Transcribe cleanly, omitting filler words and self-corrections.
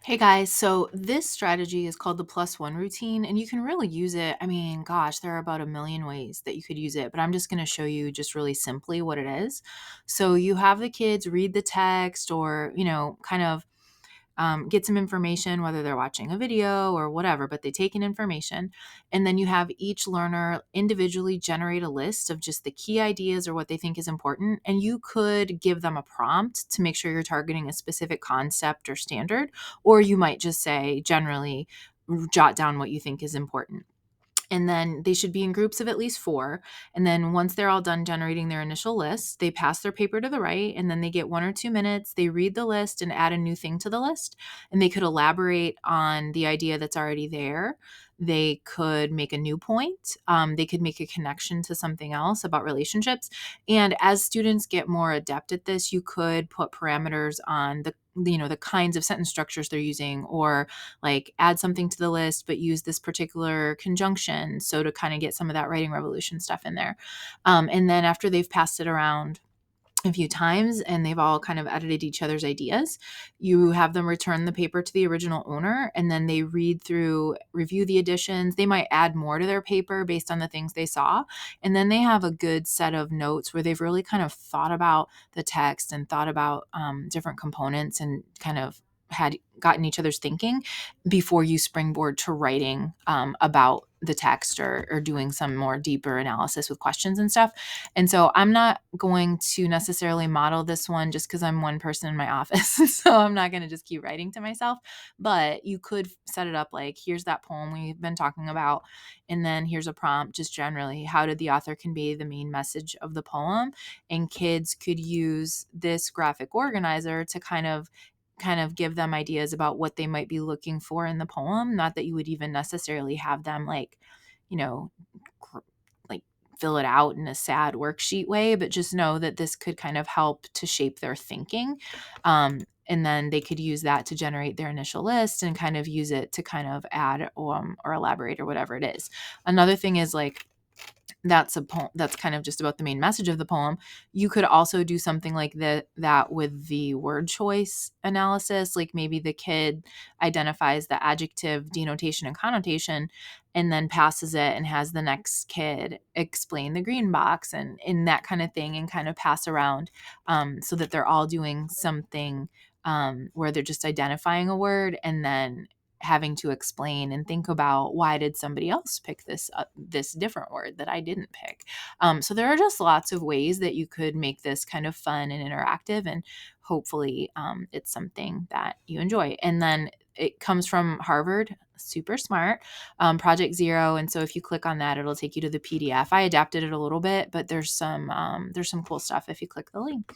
Hey guys, so this strategy is called the plus one routine, and you can really use it. I mean, gosh, there are about a million ways that you could use it, but I'm just going to show you just really simply what it is. So you have the kids read the text or, kind of get some information, whether they're watching a video or whatever, but they take in information. And then you have each learner individually generate a list of just the key ideas or what they think is important. And you could give them a prompt to make sure you're targeting a specific concept or standard, or you might just say, generally, jot down what you think is important. And then they should be in groups of at least four. And then once they're all done generating their initial list, they pass their paper to the right and then they get 1 or 2 minutes. They read the list and add a new thing to the list. And they could elaborate on the idea that's already there. They could make a new point. They could make a connection to something else about relationships. And as students get more adept at this, you could put parameters on the kinds of sentence structures they're using, or like add something to the list but use this particular conjunction, so to kind of get some of that writing revolution stuff in there. And then after they've passed it around a few times and they've all kind of edited each other's ideas, you have them return the paper to the original owner, and then they read through, review the additions. They might add more to their paper based on the things they saw, and then they have a good set of notes where they've really kind of thought about the text and thought about different components and kind of had gotten each other's thinking before you springboard to writing about the text, or doing some more deeper analysis with questions and stuff. And so I'm not going to necessarily model this one just because I'm one person in my office. So I'm not going to just keep writing to myself. But you could set it up like, here's that poem we've been talking about. And then here's a prompt, just generally, how did the author convey the main message of the poem? And kids could use this graphic organizer to kind of give them ideas about what they might be looking for in the poem. Not that you would even necessarily have them like, you know, like fill it out in a sad worksheet way, but just know that this could kind of help to shape their thinking. And then they could use that to generate their initial list and kind of use it to kind of add or elaborate or whatever it is. Another thing is like, that's a poem that's kind of just about the main message of the poem. You could also do something like that with the word choice analysis. Like maybe the kid identifies the adjective, denotation, and connotation, and then passes it and has the next kid explain the green box and in that kind of thing, and kind of pass around, so that they're all doing something, where they're just identifying a word and then having to explain and think about, why did somebody else pick this different word that I didn't pick. So there are just lots of ways that you could make this kind of fun and interactive, and hopefully it's something that you enjoy. And then it comes from Harvard, super smart, Project Zero. And so if you click on that, it'll take you to the PDF. I adapted it a little bit, but there's some cool stuff if you click the link.